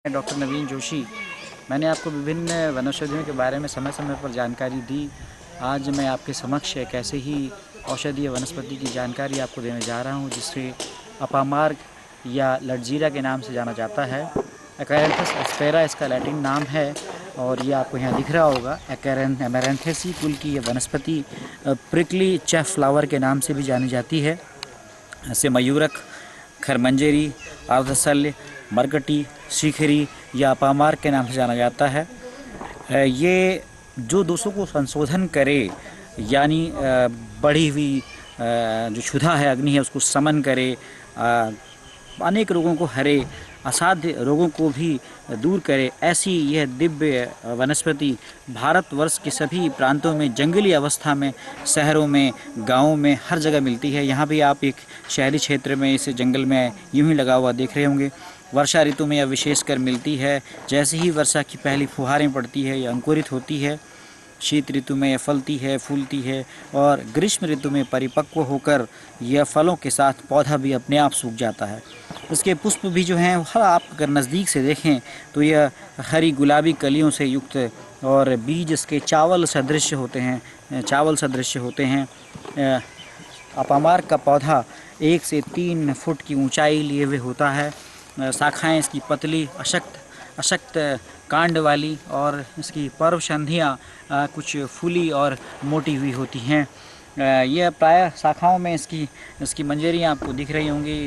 मैं डॉक्टर नवीन जोशी। मैंने आपको विभिन्न वनौषधियों के बारे में समय समय पर जानकारी दी। आज मैं आपके समक्ष एक ऐसे ही औषधीय वनस्पति की जानकारी आपको देने जा रहा हूँ, जिसे अपामार्ग या लटजीरा के नाम से जाना जाता है। एकैरेंथस एस्पेरा इसका लैटिन नाम है और ये आपको यहाँ दिख रहा होगा। एमेरैंथेसी कुल की ये वनस्पति प्रिकली चेफ फ्लावर के नाम से भी जानी जाती है। ऐसे मयूरक, खरमंजेरी, अर्धशल्य, मरकटी, शिखरी या अपामार्ग के नाम से जाना जाता है। ये जो दोषों को संशोधन करे, यानी बढ़ी हुई जो क्षुधा है, अग्नि है, उसको समन करे, अनेक रोगों को हरे, असाध्य रोगों को भी दूर करे, ऐसी यह दिव्य वनस्पति भारतवर्ष के सभी प्रांतों में जंगली अवस्था में, शहरों में, गाँवों में हर जगह मिलती है। यहाँ भी आप एक शहरी क्षेत्र में इस जंगल में यूं ही लगा हुआ देख रहे होंगे। वर्षा ऋतु में यह विशेषकर मिलती है। जैसे ही वर्षा की पहली फुहारें पड़ती है, यह अंकुरित होती है। शीत ऋतु में यह फलती है, फूलती है और ग्रीष्म ऋतु में परिपक्व होकर यह फलों के साथ पौधा भी अपने आप सूख जाता है। इसके पुष्प भी जो हैं, आप अगर नज़दीक से देखें तो यह हरी गुलाबी कलियों से युक्त और बीज इसके चावल सदृश होते हैं। अपामार्ग का पौधा 1 से 3 फुट की ऊंचाई लिए हुए होता है। शाखाएं इसकी पतली, अशक्त कांड वाली और इसकी पर्वसंधियाँ कुछ फूली और मोटी हुई होती हैं। यह प्रायः शाखाओं में इसकी मंजरियाँ आपको दिख रही होंगी।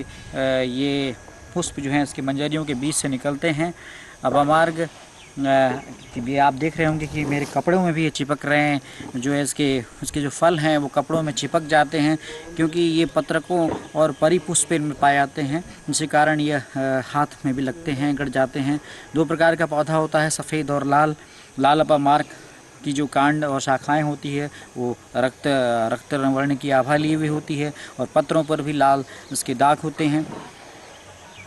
ये पुष्प जो हैं इसकी मंजरियों के बीच से निकलते हैं। अपामार्ग भी आप देख रहे होंगे कि मेरे कपड़ों में भी ये चिपक रहे हैं। जो है इसके जो फल हैं वो कपड़ों में चिपक जाते हैं, क्योंकि ये पत्रकों और परिपुष्प में पाए जाते हैं, जिसके कारण यह हाथ में भी लगते हैं, गड़ जाते हैं। 2 प्रकार का पौधा होता है, सफ़ेद और लाल अपामार्ग की जो कांड और शाखाएं होती है वो रक्त वर्ण की आभा ली हुई होती है और पत्रों पर भी लाल इसके दाग होते हैं।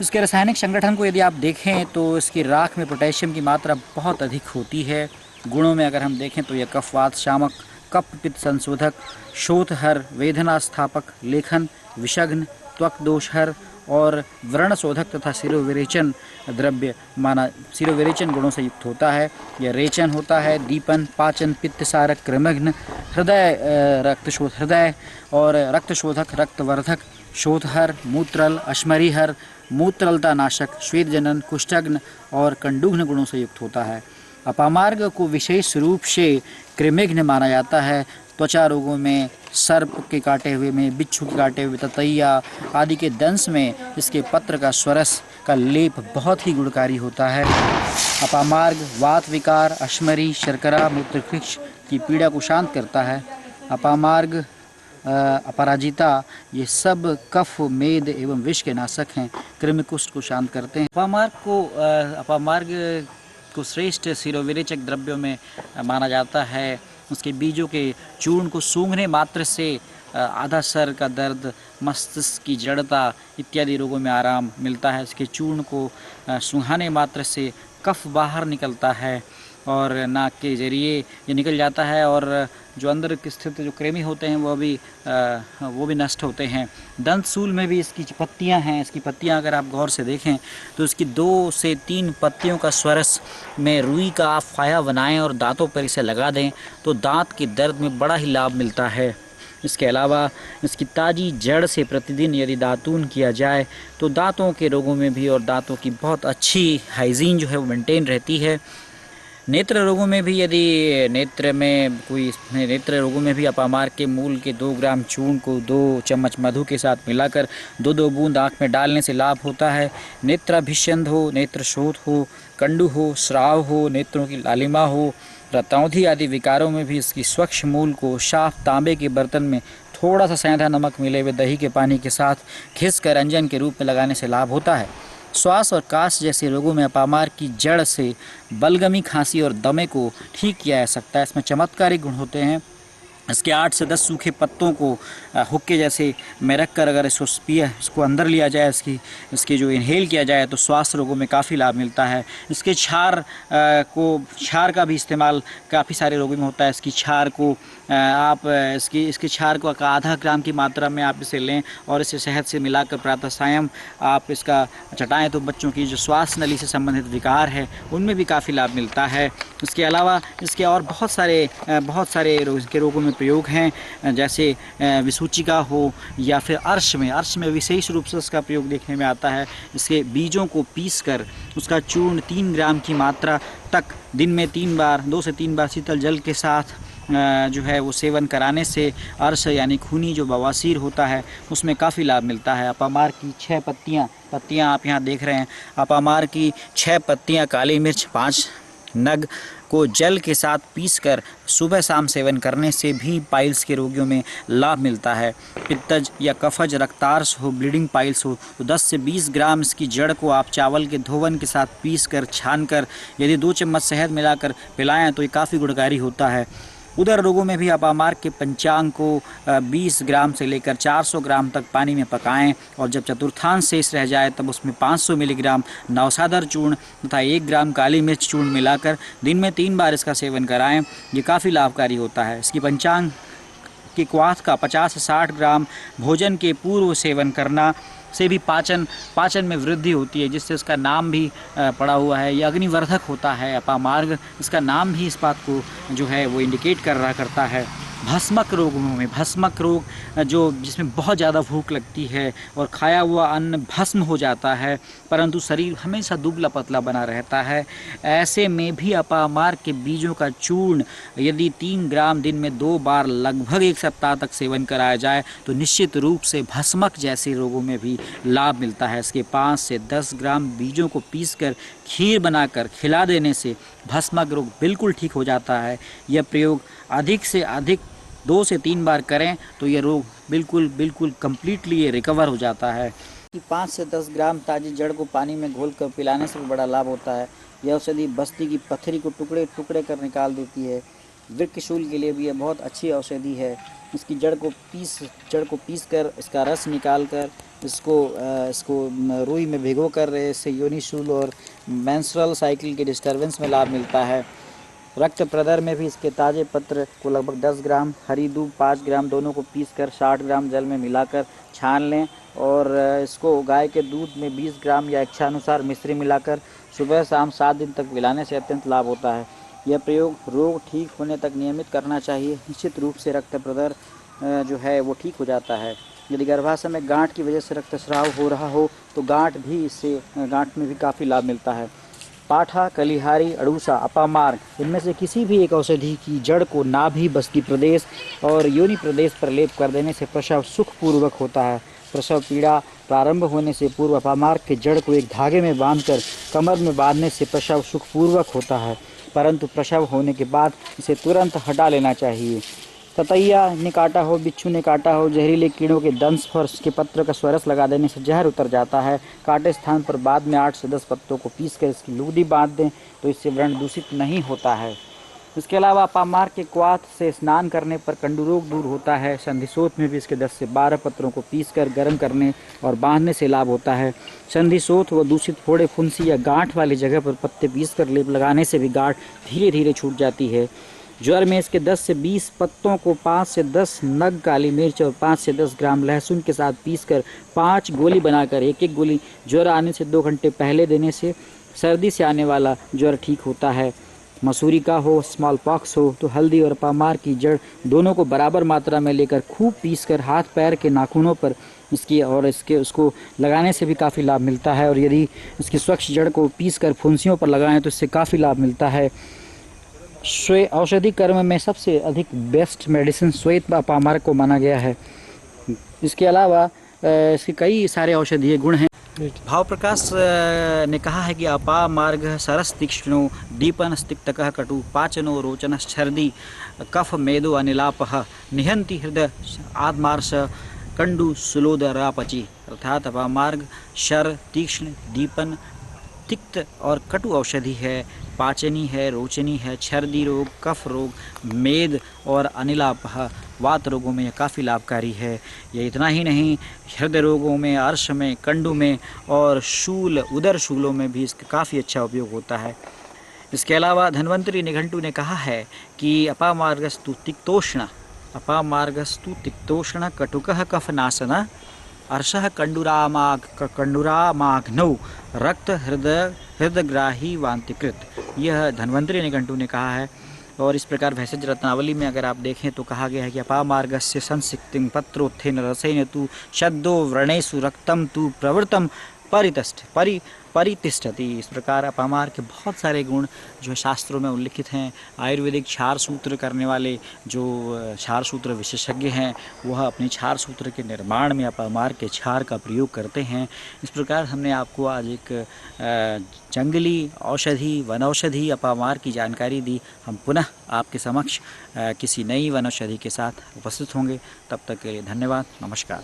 इसके रासायनिक संगठन को यदि आप देखें तो इसकी राख में पोटेशियम की मात्रा बहुत अधिक होती है। गुणों में अगर हम देखें तो यह कफवात शामक, कफ पित्त संशोधक, शोथहर, वेदना स्थापक, लेखन, विषघ्न, त्वक दोषहर और व्रणशोधक तथा शिरोविरेचन शिरोविरेचन गुणों से युक्त होता है। यह रेचन होता है, दीपन, पाचन, पित्त सारक, क्रमघ्न, हृदय और रक्तशोधक, रक्तवर्धक, शोथहर, मूत्रल, अश्मरीहर, मूत्रलता नाशक, श्वेतजनन, कुष्ठघ्न और कंडुघ्न गुणों से युक्त होता है। अपामार्ग को विशेष रूप से कृमिघ्न माना जाता है। त्वचा रोगों में, सर्प के काटे हुए में, बिच्छू के काटे हुए, ततैया आदि के दंश में इसके पत्र का स्वरस का लेप बहुत ही गुणकारी होता है। अपामार्ग वात विकार, अश्मरी, शर्करा, मूत्रकृक्ष की पीड़ा को शांत करता है। अपामार्ग, अपराजिता, ये सब कफ, मेद एवं विष के नाशक हैं, कृमिकुष्ठ को शांत करते हैं। अपामार्ग को श्रेष्ठ शिरोविरेचक द्रव्यों में माना जाता है। उसके बीजों के चूर्ण को सूंघने मात्र से आधा सर का दर्द, मस्तिष्क की जड़ता इत्यादि रोगों में आराम मिलता है। इसके चूर्ण को सूंघाने मात्र से कफ बाहर निकलता है और नाक के जरिए ये निकल जाता है और जो अंदर की स्थित जो कृमि होते हैं वो भी नष्ट होते हैं। दंतसूल में भी इसकी पत्तियां हैं। इसकी पत्तियां अगर आप गौर से देखें तो इसकी 2 से 3 पत्तियों का स्वरस में रुई का आप फाया बनाएं और दांतों पर इसे लगा दें तो दांत के दर्द में बड़ा ही लाभ मिलता है। इसके अलावा इसकी ताज़ी जड़ से प्रतिदिन यदि दातून किया जाए तो दांतों के रोगों में भी और दांतों की बहुत अच्छी हाइजीन जो है वो मेंटेन रहती है। नेत्र रोगों में भी नेत्र रोगों में भी अपामार्ग के मूल के 2 ग्राम चूर्ण को 2 चम्मच मधु के साथ मिलाकर 2-2 बूंद आँख में डालने से लाभ होता है। नेत्राभिषंध हो, नेत्र शोथ हो, कंडू हो, स्राव हो, नेत्रों की लालिमा हो, रतौंधी आदि विकारों में भी इसकी स्वच्छ मूल को साफ तांबे के बर्तन में थोड़ा सा सेंधा नमक मिले हुए दही के पानी के साथ घिस कर अंजन के रूप में लगाने से लाभ होता है। श्वास और काश जैसे रोगों में अपामार्ग की जड़ से बलगमी, खांसी और दमे को ठीक किया जा सकता है। इसमें चमत्कारिक गुण होते हैं। इसके 8 से 10 सूखे पत्तों को हुक्के जैसे में रख कर अगर इसको अंदर लिया जाए, इसकी जो इनहेल किया जाए तो स्वास्थ्य रोगों में काफ़ी लाभ मिलता है। इसके छार का भी इस्तेमाल काफ़ी सारे रोगों में होता है। इसकी छार को आप इसकी छार को आधा ग्राम की मात्रा में आप इसे लें और इसे शहद से मिलाकर प्रातः सायं आप इसका चटाएँ तो बच्चों की जो श्वास नली से संबंधित विकार है उनमें भी काफ़ी लाभ मिलता है। इसके अलावा इसके और बहुत सारे इसके रोगों में प्रयोग हैं, जैसे विसूचिका हो या फिर अर्श में विशेष रूप से इसका प्रयोग देखने में आता है। इसके बीजों को पीसकर उसका चूर्ण 3 ग्राम की मात्रा तक दिन में 2 से 3 बार शीतल जल के साथ जो है वो सेवन कराने से अर्श यानी खूनी जो बवासीर होता है उसमें काफ़ी लाभ मिलता है। अपामार की 6 पत्तियाँ आप यहाँ देख रहे हैं। अपामार की 6 पत्तियाँ, काली मिर्च 5 नग को जल के साथ पीसकर सुबह शाम सेवन करने से भी पाइल्स के रोगियों में लाभ मिलता है। पित्तज या कफज, रक्तार्श हो, ब्लीडिंग पाइल्स हो तो 10 से 20 ग्राम इसकी जड़ को आप चावल के धोवन के साथ पीसकर छानकर यदि 2 चम्मच शहद मिलाकर पिलाएं तो ये काफ़ी गुणकारी होता है। उदर रोगों में भी अपामार के पंचांग को 20 ग्राम से लेकर 400 ग्राम तक पानी में पकाएं और जब चतुर्थांश शेष रह जाए तब उसमें 500 मिलीग्राम नवसादर चूर्ण तथा 1 ग्राम काली मिर्च चूर्ण मिलाकर दिन में 3 बार इसका सेवन कराएं। ये काफ़ी लाभकारी होता है। इसकी पंचांग की क्वाथ का 50 से 60 ग्राम भोजन के पूर्व सेवन करना से भी पाचन में वृद्धि होती है, जिससे उसका नाम भी पड़ा हुआ है। यह अग्निवर्धक होता है। अपामार्ग इसका नाम भी इस बात को जो है वो इंडिकेट करता है। भस्मक रोगों में भस्मक रोग जिसमें बहुत ज़्यादा भूख लगती है और खाया हुआ अन्न भस्म हो जाता है परंतु शरीर हमेशा दुबला पतला बना रहता है, ऐसे में भी अपामार्ग के बीजों का चूर्ण यदि 3 ग्राम दिन में 2 बार लगभग 1 सप्ताह तक सेवन कराया जाए तो निश्चित रूप से भस्मक जैसे रोगों में भी लाभ मिलता है। इसके 5 से 10 ग्राम बीजों को पीसकर खीर बनाकर खिला देने से भस्मक रोग बिल्कुल ठीक हो जाता है। यह प्रयोग अधिक से अधिक 2 से 3 बार करें तो ये रोग बिल्कुल कम्प्लीटली ये रिकवर हो जाता है। 5 से 10 ग्राम ताज़ी जड़ को पानी में घोलकर पिलाने से भी बड़ा लाभ होता है। यह औषधि बस्ती की पत्थरी को टुकड़े कर निकाल देती है। वृक्कशूल के लिए भी यह बहुत अच्छी औषधि है। इसकी जड़ को पीस कर इसका रस निकाल कर इसको रुई में भिगो कर इससे योनिशूल और मेंस्ट्रुअल साइकिल के डिस्टर्बेंस में लाभ मिलता है। रक्त प्रदर में भी इसके ताज़े पत्र को लगभग 10 ग्राम, हरी दूब 5 ग्राम दोनों को पीसकर 60 ग्राम जल में मिलाकर छान लें और इसको गाय के दूध में 20 ग्राम या इच्छानुसार मिश्री मिलाकर सुबह शाम 7 दिन तक पिलाने से अत्यंत लाभ होता है। यह प्रयोग रोग ठीक होने तक नियमित करना चाहिए। निश्चित रूप से रक्त प्रदर जो है वो ठीक हो जाता है। यदि गर्भाशय में गांठ की वजह से रक्तस्राव हो रहा हो तो गांठ में भी काफ़ी लाभ मिलता है। पाठा, कलिहारी, अड़ूसा, अपामार्ग इनमें से किसी भी एक औषधि की जड़ को नाभि, बस्ती प्रदेश और योनि प्रदेश पर लेप कर देने से प्रसव सुखपूर्वक होता है। प्रसव पीड़ा प्रारंभ होने से पूर्व अपामार्ग के जड़ को एक धागे में बांधकर कमर में बांधने से प्रसव सुखपूर्वक होता है, परंतु प्रसव होने के बाद इसे तुरंत हटा लेना चाहिए। ततैया ने काटा हो, बिच्छू ने काटा हो, जहरीले कीड़ों के दंश पर उसके पत्र का स्वरस लगा देने से जहर उतर जाता है। काटे स्थान पर बाद में 8 से 10 पत्तों को पीसकर इसकी लूदी बांध दें तो इससे व्रण दूषित नहीं होता है। इसके अलावा अपामार्ग के क्वाथ से स्नान करने पर कंडू रोग दूर होता है। संधिशोथ में भी इसके 10 से 12 पत्रों को पीसकर गर्म करने और बांधने से लाभ होता है। संधिशोथ व दूषित फोड़े, फुंसी या गांठ वाली जगह पर पत्ते पीसकर लेप लगाने से भी गांठ धीरे धीरे छूट जाती है। ज्वर में इसके 10 से 20 पत्तों को 5 से 10 नग काली मिर्च और 5 से 10 ग्राम लहसुन के साथ पीसकर 5 गोली बनाकर एक गोली ज्वर आने से 2 घंटे पहले देने से सर्दी से आने वाला ज्वर ठीक होता है। मसूरी का हो, स्मॉल पॉक्स हो तो हल्दी और अपामार्ग की जड़ दोनों को बराबर मात्रा में लेकर खूब पीसकर हाथ पैर के नाखूनों पर उसको लगाने से भी काफ़ी लाभ मिलता है। और यदि इसकी स्वच्छ जड़ को पीसकर फुंसियों पर लगाएं तो इससे काफ़ी लाभ मिलता है। औषधि कर्म में सबसे अधिक बेस्ट मेडिसिन श्वेत अपामार्ग को माना गया है। इसके अलावा इसके कई सारे औषधीय गुण हैं। भाव प्रकाश ने कहा है कि अपामार्ग सरस तीक्ष्णो दीपन स्तिक्तकः कटु पाचनो रोचन छर्दी कफ मेदो अनिलापः निहंति हृदय आत्मार्श कंडु सुलोदरापची। अर्थात अपामार्ग शर, तीक्ष्ण, दीपन तिक्त और कटु औषधि है, पाचनी है, रोचनी है, छर्दी रोग, कफ रोग, मेद और अनिलापह वात रोगों में यह काफ़ी लाभकारी है। ये इतना ही नहीं, हृदय रोगों में, अर्श में, कंडू में और शूल, उदर शूलों में भी इसका काफ़ी अच्छा उपयोग होता है। इसके अलावा धन्वंतरि निघंटु ने कहा है कि अपामार्गस्तु तिक्तोष्ण कटुकः कफनाशन अर्षः कंडुरामाघ्नौ रक्त हृदयग्राही वांतिकृत। यह धन्वंतरि निघंटु ने कहा है। और इस प्रकार भेषज रत्नावली में अगर आप देखें तो कहा गया है कि अपामार्गस्य संसिक्तिं पत्रोत्थेन रसेन तु शब्दो व्रणेषु रक्तम तु प्रवृत्तम परितिष्ठति। इस प्रकार अपामार्ग के बहुत सारे गुण जो शास्त्रों में उल्लिखित हैं। आयुर्वेदिक क्षार सूत्र करने वाले जो क्षार सूत्र विशेषज्ञ हैं वह अपने क्षार सूत्र के निर्माण में अपामार्ग के क्षार का प्रयोग करते हैं। इस प्रकार हमने आपको आज एक जंगली औषधि, वनौषधि अपामार्ग की जानकारी दी। हम पुनः आपके समक्ष किसी नई वनौषधि के साथ उपस्थित होंगे। तब तक के लिए धन्यवाद। नमस्कार।